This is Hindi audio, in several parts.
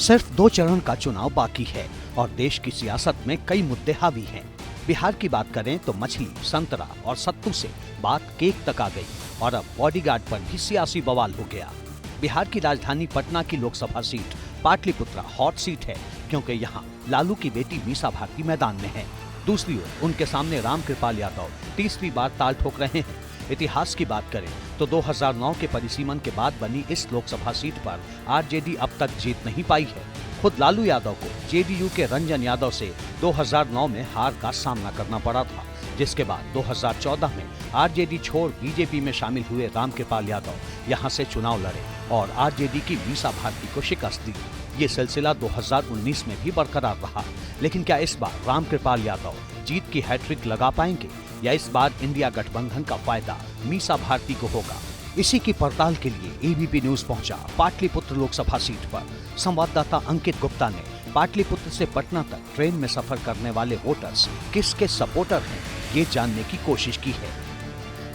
सिर्फ 2 चरण का चुनाव बाकी है और देश की सियासत में कई मुद्दे हावी हैं। बिहार की बात करें तो मछली, संतरा और सत्तू से बात केक तक आ गई और अब बॉडीगार्ड पर भी सियासी बवाल हो गया। बिहार की राजधानी पटना की Lok Sabha seat Pataliputra hot seat है क्योंकि यहाँ लालू की बेटी मीसा भारती मैदान में है। दूसरी ओर उनके सामने रामकृपाल यादव तीसरी बार ताल ठोक रहे हैं। इतिहास की बात करें तो 2009 के परिसीमन के बाद बनी इस लोकसभा सीट पर आरजेडी अब तक जीत नहीं पाई है। खुद लालू यादव को जेडीयू के रंजन यादव से 2009 में हार का सामना करना पड़ा था, जिसके बाद 2014 में आरजेडी छोड़ बीजेपी में शामिल हुए रामकृपाल यादव यहां से चुनाव लड़े और आरजेडी की मीसा भारती को शिकस्त दी। ये सिलसिला 2019 में भी बरकरार रहा, लेकिन क्या इस बार रामकृपाल यादव जीत की हैट्रिक लगा पाएंगे या इस बार इंडिया गठबंधन का फायदा मीसा भारती को होगा? इसी की पड़ताल के लिए एबीपी न्यूज पहुंचा पाटलिपुत्र लोकसभा सीट पर। संवाददाता अंकित गुप्ता ने पाटलिपुत्र से पटना तक ट्रेन में सफर करने वाले वोटर्स किसके सपोर्टर हैं, ये जानने की कोशिश की है।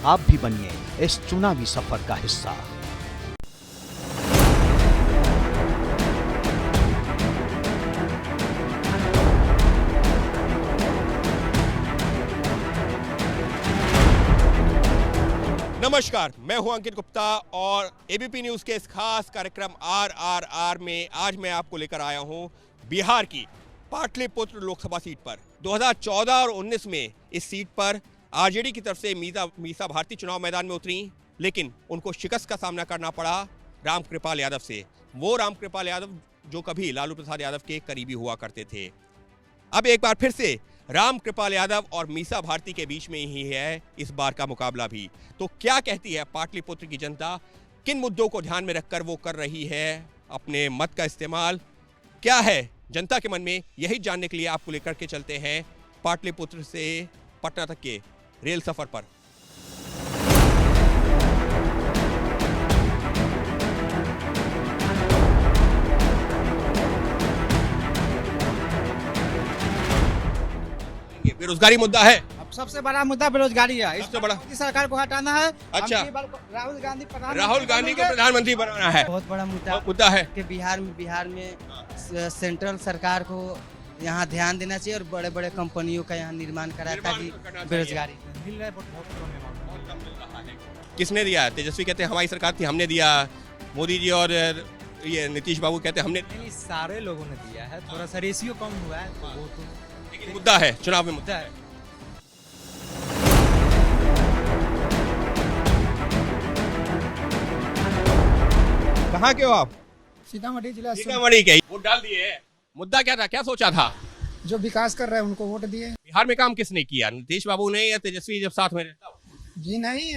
आप भी बनिए इस चुनावी सफर का हिस्सा। नमस्कार, मैं हूं अंकित गुप्ता और एबीपी न्यूज़ के इस खास कार्यक्रम RRR में आज मैं आपको लेकर आया हूं बिहार की पाटलिपुत्र लोकसभा सीट पर। 2014 और 19 में इस सीट पर आरजेडी की तरफ से मीसा भारती चुनाव मैदान में उतरी, लेकिन उनको शिकस्त का सामना करना पड़ा रामकृपाल यादव से। वो रामकृपाल यादव जो कभी लालू प्रसाद यादव के करीबी हुआ करते थे। अब एक बार फिर से रामकृपाल यादव और मीसा भारती के बीच में ही है इस बार का मुकाबला भी। तो क्या कहती है पाटलिपुत्र की जनता, किन मुद्दों को ध्यान में रखकर वो कर रही है अपने मत का इस्तेमाल, क्या है जनता के मन में, यही जानने के लिए आपको लेकर के चलते हैं पाटलिपुत्र से पटना तक के रेल सफर पर। बेरोजगारी मुद्दा है, अब सबसे बड़ा मुद्दा बेरोजगारी है। सबसे बड़ा इस सरकार को हटाना है। अच्छा, राहुल गांधी को प्रधानमंत्री बनाना है। बहुत बड़ा मुद्दा है कि बिहार में सेंट्रल सरकार को यहाँ ध्यान देना चाहिए और बड़े बड़े कंपनियों का यहाँ निर्माण कराया ताकि बेरोजगारी मिल रहा है। किसने दिया? तेजस्वी कहते हैं हमारी सरकार थी, हमने दिया। मोदी जी और ये नीतीश बाबू कहते हैं हमने। सारे लोगों ने दिया है, थोड़ा सा रेशियो कम हुआ है तो वो तो लेकिन मुद्दा है, चुनाव में मुद्दा है। कहाँ के हो आप? सीतामढ़ी जिला। सीतामढ़ी के। वोट डाल दिए। मुद्दा क्या था, क्या सोचा था? जो विकास कर रहे हैं उनको वोट दिए। बिहार में काम किसने किया, नीतीश बाबू ने या तेजस्वी जब साथ में रहता? जी नहीं,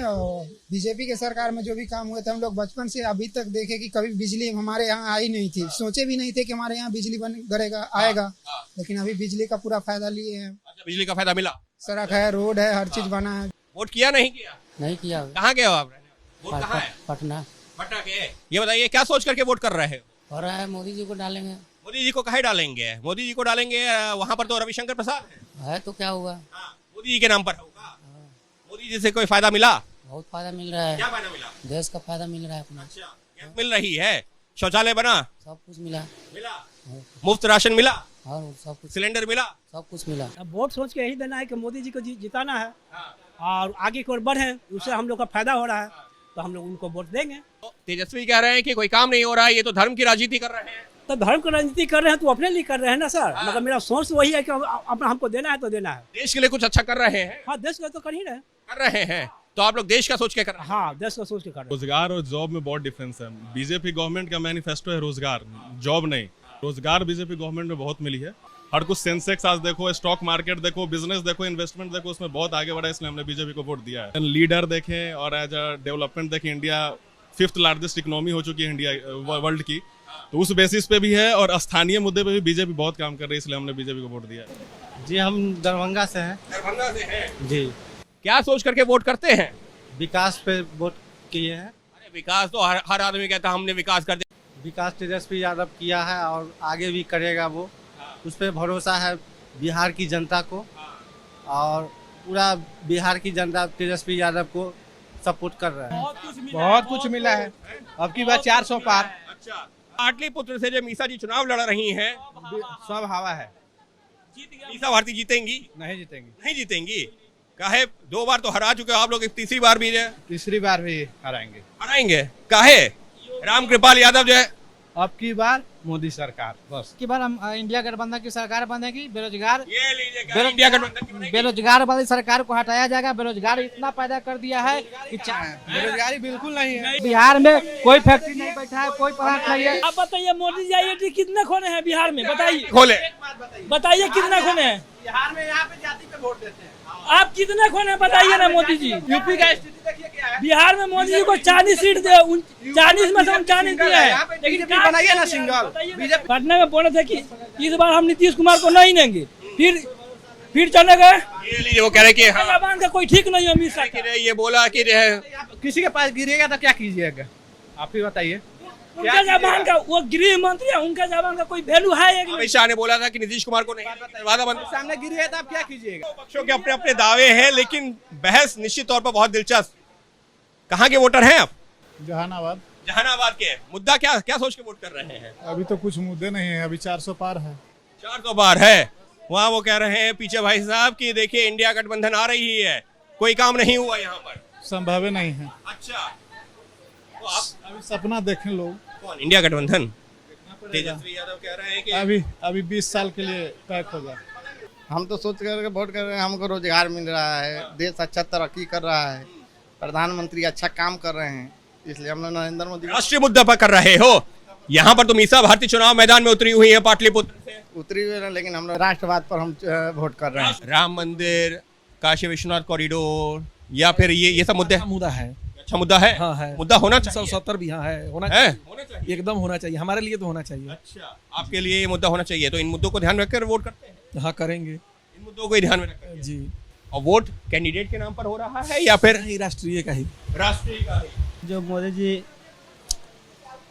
बीजेपी के सरकार में जो भी काम हुए थे हम लोग बचपन से अभी तक देखे कि कभी बिजली हमारे यहाँ आई नहीं थी। सोचे भी नहीं थे कि हमारे यहाँ बिजली आएगा। लेकिन अभी बिजली का पूरा फायदा लिए हैं। अच्छा, बिजली का फायदा मिला? सड़क है, रोड है, हर चीज बना है। वोट किया नहीं किया? नहीं किया। कहाँ के हो आप? वोट कहाँ है? पटना। पटना के। ये बताइए क्या सोच करके वोट कर रहे हो? हो रहा है मोदी जी को डालेंगे। मोदी जी को कहे डालेंगे? मोदी जी को डालेंगे, वहाँ पर तो रविशंकर प्रसाद है तो क्या हुआ? मोदी जी के नाम पर होगा। मोदी जी से कोई फायदा मिला? बहुत फायदा मिल रहा है। क्या फायदा मिला? देश का फायदा मिल रहा है अपना। अच्छा, क्या मिल रही है? शौचालय बना? सब कुछ मिला। मुफ्त राशन मिला? और सब कुछ, सिलेंडर मिला? सब कुछ मिला। अब वोट सोच के यही देना है कि मोदी जी को जिताना है और आगे की ओर बढ़े, उससे हम लोग का फायदा हो रहा है तो हम लोग उनको वोट देंगे। तेजस्वी कह रहे हैं कि कोई काम नहीं हो रहा है, ये तो धर्म की राजनीति कर रहे हैं। तो धर्म की राजनीति कर रहे हैं तो अपने लिए कर रहे हैं ना सर। मतलब मेरा सोच वही है कि अपना हमको देना है तो देना है। देश के लिए कुछ अच्छा कर रहे हैं। हाँ, देश का तो कर ही रहे हैं तो आप लोग देश का सोच के कर रहे हैं। हाँ, देश का सोच के कर रहे हैं। रोजगार और जॉब में बहुत डिफरेंस है। बीजेपी गवर्नमेंट का मैनिफेस्टो है रोजगार, जॉब नहीं। रोजगार बीजेपी गवर्नमेंट में बहुत मिली है। हर कुछ सेंसेक्स आज देखो, स्टॉक मार्केट देखो, बिजनेस देखो, इन्वेस्टमेंट देखो, उसमें बहुत आगे बढ़ा है, इसलिए हमने बीजेपी को वोट दिया है। लीडर देखें और एज अ डेवलपमेंट देखें, इंडिया 5th लार्जेस्ट इकोनॉमी हो चुकी है इंडिया वर्ल्ड की, तो उस बेसिस पे भी है। और स्थानीय मुद्दे पे भी बीजेपी बहुत काम कर रही है, इसलिए हमने बीजेपी को वोट दिया है। जी, हम दरभंगा से हैं। दरभंगा से हैं जी। क्या सोच करके वोट करते हैं? विकास पे वोट किए हैं। अरे विकास तो हर आदमी कहता है हमने विकास कर दिया। विकास तेजस्वी यादव किया है और आगे भी करेगा वो, उस पर भरोसा है बिहार की जनता को। और पूरा बिहार की जनता तेजस्वी यादव को सपोर्ट कर रहा है। बहुत कुछ मिला है। अब की बार 400 पार। अच्छा, पाटलिपुत्र से जो मीसा जी चुनाव लड़ रही हैं, सब हवा है। मीसा भारती जीतेंगी? नहीं जीतेंगे। नहीं जीतेंगी। काहे? 2 बार तो हरा चुके हो आप लोग, तीसरी बार भी जो है तीसरी बार भी हराएंगे। हराएंगे। काहे? रामकृपाल यादव जो है, अब की बार मोदी सरकार बस। की बार हम इंडिया गठबंधन की सरकार बनेगी। बेरोजगार ये लीजिए, क्या इंडिया गठबंधन की बनेगी? बेरोजगार वाली सरकार को हटाया जाएगा। बेरोजगार इतना पैदा कर दिया है कि बेरोजगारी बिल्कुल नहीं है। बिहार में कोई फैक्ट्री नहीं बैठा है, कोई प्लांट नहीं है। आप बताइए मोदी जी आईआईटी कितने खोले हैं बिहार में? बताइए, खोले। बताइए कितने खोले हैं बिहार में? यहाँ पे जाति पे वोट देते हैं। आप कितने खोले हैं बताइए ना मोदी जी। यूपी का स्थिति देखिए क्या है। बिहार में मोदी जी को 40 सीट दे, 40 में से 39 दिए हैं। लेकिन बनाइए ना सिंगल। बीजेपी पटना में बोले थे कि इस बार हम नीतीश कुमार को नहीं देंगे, फिर चले गए। ये लीजिए, वो कह रहे कि हाँ, जबान का कोई ठीक नहीं है। अमित शाह कि ये बोला कि जो है किसी के पास गिरेगा तो क्या कीजिएगा, आप ही बताइए। उनका जबान का, वो गृह मंत्री है, उनका जबान का कोई वैल्यू है? अमित शाह ने बोला था कि नीतीश कुमार को नहीं, दरवाजा बंद। सामने गिरी है तो आप क्या कीजिएगा। पक्षों के अपने अपने दावे हैं, लेकिन बहस निश्चित तौर पर बहुत दिलचस्प। कहाँ के वोटर हैं आप? जहानाबाद। जहानाबाद के। मुद्दा क्या क्या सोच के वोट कर रहे हैं? अभी तो कुछ मुद्दे नहीं है, अभी 400 पार है। 400 पार है। वहाँ वो कह रहे हैं पीछे भाई साहब कि देखिए इंडिया गठबंधन आ रही है, कोई काम नहीं हुआ यहाँ पर। संभव नहीं है। अच्छा, तो आप अभी सपना देखें लोग। कौन? इंडिया गठबंधन? तेजस्वी यादव कह रहे हैं कि अभी 20 साल के लिए पैक हो जाए। हम तो सोच करके वोट कर रहे हैं, हमको रोजगार मिल रहा है, देश अच्छा तरक्की कर रहा है, प्रधानमंत्री अच्छा काम कर रहे हैं, इसलिए हम नरेंद्र मोदी राष्ट्रीय मुद्दा पर कर रहे हो। यहाँ पर तो मीसा भारती चुनाव मैदान में उतरी हुई है पाटलिपुत्र से। उतरी हुए हैं, लेकिन हम लोग राष्ट्रवाद पर हम वोट कर रहे हैं। राम मंदिर, काशी विश्वनाथ कॉरिडोर, या फिर ये सब मुद्दे? मुद्दा है। अच्छा मुद्दा है। हाँ है। मुद्दा होना चाहिए। 170 भी यहाँ है, होना है? चाहिए। एकदम होना चाहिए, हमारे लिए तो होना चाहिए। अच्छा, आपके लिए ये मुद्दा होना चाहिए, तो इन मुद्दों को ध्यान में रखकर वोट करते हैं? हाँ करेंगे। इन मुद्दों को ही ध्यान में रखेंगे जी। और वोट कैंडिडेट के नाम पर हो रहा है या फिर नहीं, राष्ट्रीय का ही। राष्ट्रीय का ही? जो मोदी जी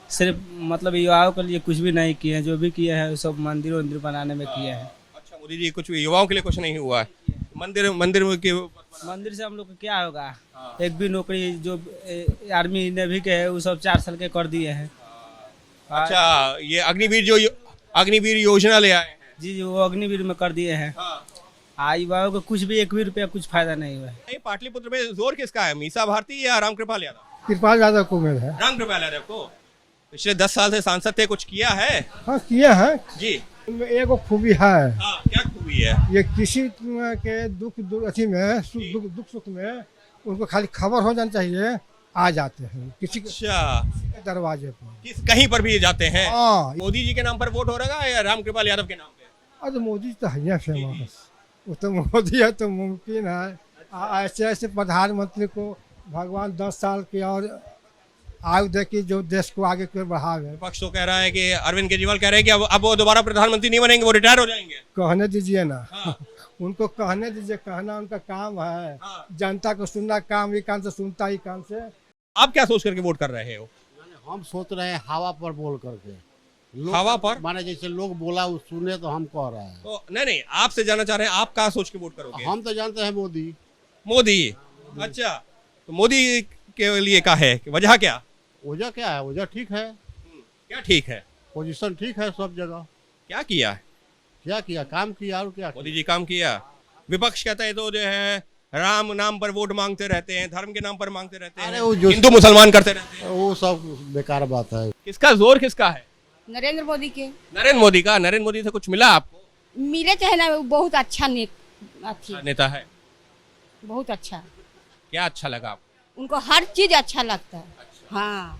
सिर्फ मतलब युवाओं के लिए कुछ भी नहीं किए हैं, जो भी किए हैं सब मंदिर बनाने में किए हैं। अच्छा, मोदी जी कुछ युवाओं के लिए कुछ नहीं हुआ है। मंदिर से हम लोग को क्या होगा? एक भी नौकरी जो आर्मी नेवी के है वो सब 4 साल के कर दिए हैं। अच्छा, ये अग्निवीर योजना ले आए हैं। जी वो अग्निवीर में कर दिए हैं। युवाओं को कुछ भी 1 भी रुपया कुछ फायदा नहीं हुआ है। पाटलिपुत्र में जोर किसका है, मीसा भारती या रामकृपाल यादव? कृपाल यादव को उम्मीद है। रामकृपाल यादव को। पिछले 10 साल से सांसद थे, कुछ किया है? हाँ किया है जी। एक खूबी है। हाँ, क्या खूबी है? ये किसी के दुख अथी में दुख सुख में उनको खाली खबर हो जानी चाहिए, आ जाते हैं किसी के दरवाजे पर, कहीं पर भी जाते हैं। हाँ। मोदी जी के नाम पर वोट हो रहा है या रामकृपाल यादव के नाम पे? अरे मोदी तो है फेमस, वो तो मोदी है तो मुमकिन है। ऐसे ऐसे प्रधानमंत्री को भगवान 10 साल की और आयु दे की जो देश को आगे क्यों बढ़ावे। पक्ष तो कह रहा है कि अरविंद केजरीवाल कह रहे हैं कि अब वो दोबारा प्रधानमंत्री नहीं बनेंगे, वो रिटायर हो जाएंगे। कहने दीजिए ना। हाँ। उनको कहने दीजिए, कहना उनका काम है। हाँ। जनता को सुनना काम, ये कान से सुनता ही कान से। आप क्या सोच करके वोट कर रहे हो? हम सोच रहे हैं हवा पर बोल करके। हवा पर माने जैसे लोग बोला वो सुने तो हम कह रहे हैं। तो नहीं, आपसे जानना चाह रहे हैं आप क्या सोच के वोट करोगे? हम तो जानते हैं मोदी। अच्छा, तो मोदी के लिए क्या है, वजह क्या? वजह क्या है? वजह ठीक है। क्या ठीक है? पोजीशन ठीक है सब जगह। क्या किया है? क्या किया? काम किया और क्या? मोदी जी काम किया। विपक्ष कहता है तो जो है राम नाम पर वोट मांगते रहते हैं, धर्म के नाम पर मांगते रहते हैं, हिंदू मुसलमान करते रहते हैं। वो सब बेकार बात है। किसका जोर किसका है? नरेंद्र मोदी के। नरेंद्र मोदी का। नरेंद्र मोदी से कुछ मिला आपको? मिले चाहे ना, बहुत अच्छा नेता है। बहुत अच्छा। क्या अच्छा लगा आपको? उनको हर चीज अच्छा लगता है। हाँ,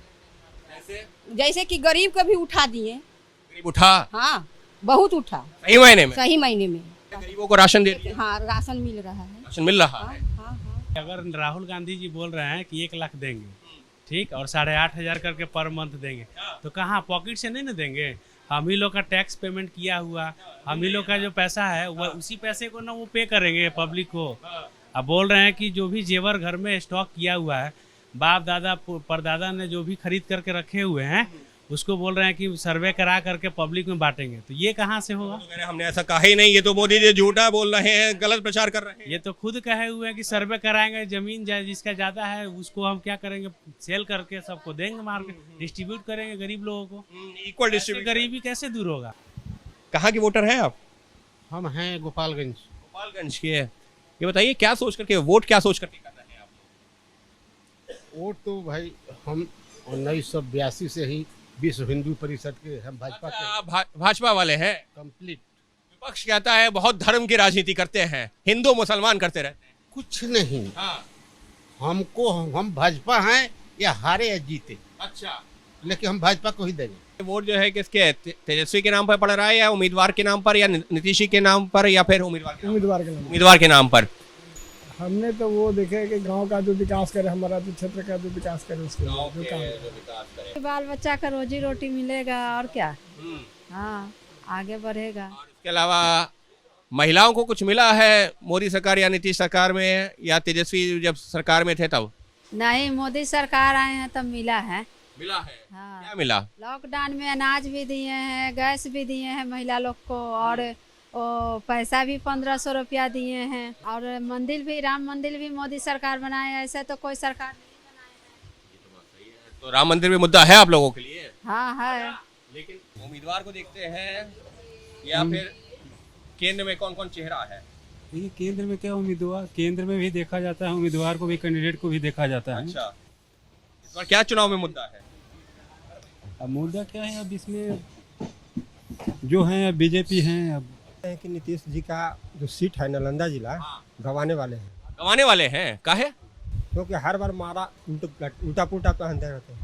जैसे कि गरीब को भी उठा दिए। गरीब उठा? हाँ, बहुत उठा। सही मायने में? सही मायने में। गरीबों को राशन दे दिया? हाँ, राशन मिल रहा है। राशन मिल रहा है। हाँ, हाँ। अगर राहुल गांधी जी बोल रहे हैं कि 1 लाख देंगे, ठीक, और 8,500 करके पर मंथ देंगे, तो कहाँ पॉकेट से नहीं ना देंगे? हम ही लोग का टैक्स पेमेंट किया हुआ, हम ही लोग का जो पैसा है वो उसी पैसे को ना वो पे करेंगे पब्लिक को। अब बोल रहे हैं कि जो भी जेवर घर में स्टॉक किया हुआ है, बाप दादा परदादा ने जो भी खरीद करके रखे हुए हैं, उसको बोल रहे हैं कि सर्वे करा करके पब्लिक में बांटेंगे, तो ये कहाँ से होगा? तो हमने ऐसा कहा ही नहीं, ये तो मोदी जी झूठा बोल रहे हैं, गलत प्रचार कर रहे हैं। ये तो खुद कहे हुए हैं कि सर्वे कराएंगे, जमीन जिसका ज्यादा है उसको हम क्या करेंगे, सेल करके सबको देंगे, मार्केट डिस्ट्रीब्यूट करेंगे गरीब लोगों को, इक्वल डिस्ट्रीब्यूट। गरीबी कैसे दूर होगा? कहाँ के वोटर हैं आप? हम हैं गोपालगंज। गोपालगंज के। ये बताइए क्या सोच करके वोट, क्या सोच करके कर रहे हैं आप? वोट तो भाई हम 1982 से ही विश्व हिंदू परिषद के, हम भाजपा के भाजपा वाले हैं कंप्लीट। विपक्ष कहता है बहुत धर्म की राजनीति करते हैं, हिंदू मुसलमान करते रहते हैं। कुछ नहीं, हमको हम भाजपा हैं या हारे या जीते, अच्छा, लेकिन हम भाजपा को ही देंगे। वोट जो है किसके, तेजस्वी के नाम पर पड़ रहा है या उम्मीदवार के नाम पर या नीतीश के नाम पर या फिर उम्मीदवार के नाम पर? हमने तो वो देखे कि गांव का जो विकास करे, हमारा जो क्षेत्र का जो विकास करे, उसके जो काम बाल बच्चा का रोजी रोटी मिलेगा और क्या, हाँ आगे बढ़ेगा। इसके अलावा महिलाओं को कुछ मिला है मोदी सरकार या नीतीश सरकार में, या तेजस्वी जब सरकार में थे तब? नहीं, मोदी सरकार आए हैं तब मिला है। मिला है? हाँ। क्या मिला? लॉकडाउन में अनाज भी दिए हैं, गैस भी दिए हैं महिला लोग को, और पैसा भी 1500 रुपया दिए हैं, और मंदिर भी, राम मंदिर भी मोदी सरकार बनाए, ऐसा तो कोई सरकार नहीं बनाए है। तो राम मंदिर में मुद्दा है आप लोगों के लिए? हाँ है। लेकिन उम्मीदवार को देखते हैं या फिर केंद्र में कौन कौन चेहरा है? देखिए केंद्र में क्या, उम्मीदवार केंद्र में भी देखा जाता है, उम्मीदवार को भी, कैंडिडेट को भी देखा जाता है। अच्छा, इस बार क्या चुनाव में मुद्दा है? अब मुद्दा क्या है, अब इसमें जो है बीजेपी हैं। अब कि नीतीश जी का जो सीट है नालंदा जिला, गंवाने वाले हैं। गंवाने वाले हैं? काहे? क्योंकि हर बार मारा उल्टा पुल्टा पहनते रहते हैं,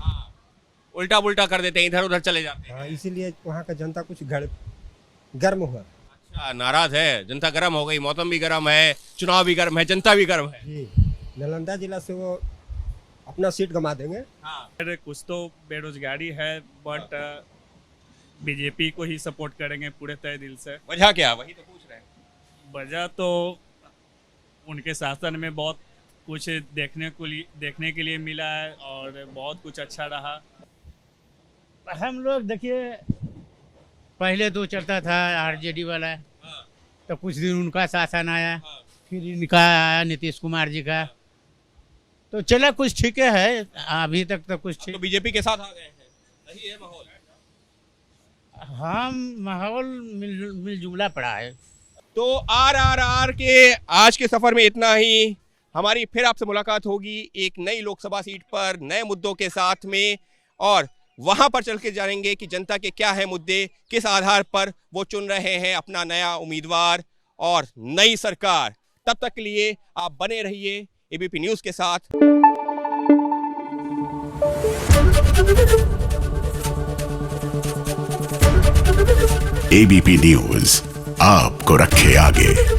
उल्टा पुल्टा कर देते हैं, इधर उधर चले जाते हैं। इसीलिए वहाँ का जनता कुछ गर्म हुआ। अच्छा, नाराज है जनता, गर्म हो गई, मौसम भी गर्म है, चुनाव भी गर्म है, जनता भी गर्म है जी। नालंदा जिला से वो अपना सीट गंवा देंगे। कुछ तो बेरोजगारी है, बट बीजेपी को ही सपोर्ट करेंगे पूरे तय दिल से। वजह क्या? वही तो पूछ रहे हैं। वजह तो उनके शासन में बहुत कुछ देखने के लिए मिला है और बहुत कुछ अच्छा रहा। हम लोग देखिए पहले तो चलता था आरजेडी वाला, तो कुछ दिन उनका शासन आया, फिर इनका आया नीतीश कुमार जी का, तो चला कुछ ठीक है, अभी तक तो कुछ ठीक। तो बीजेपी के साथ आ गए हैं, सही है माहौल? हाँ, माहौल मिलजुला पड़ा है। तो आरआरआर के आज के सफर में इतना ही। हमारी फिर आपसे मुलाकात होगी एक नई लोकसभा सीट पर, नए मुद्दों के साथ में, और वहां पर चल के जानेंगे कि जनता के क्या है मुद्दे, किस आधार पर वो चुन रहे हैं अपना नया उम्मीदवार और नई सरकार। तब तक के लिए आप बने रहिए एबीपी न्यूज के साथ। एबीपी न्यूज आपको रखे आगे।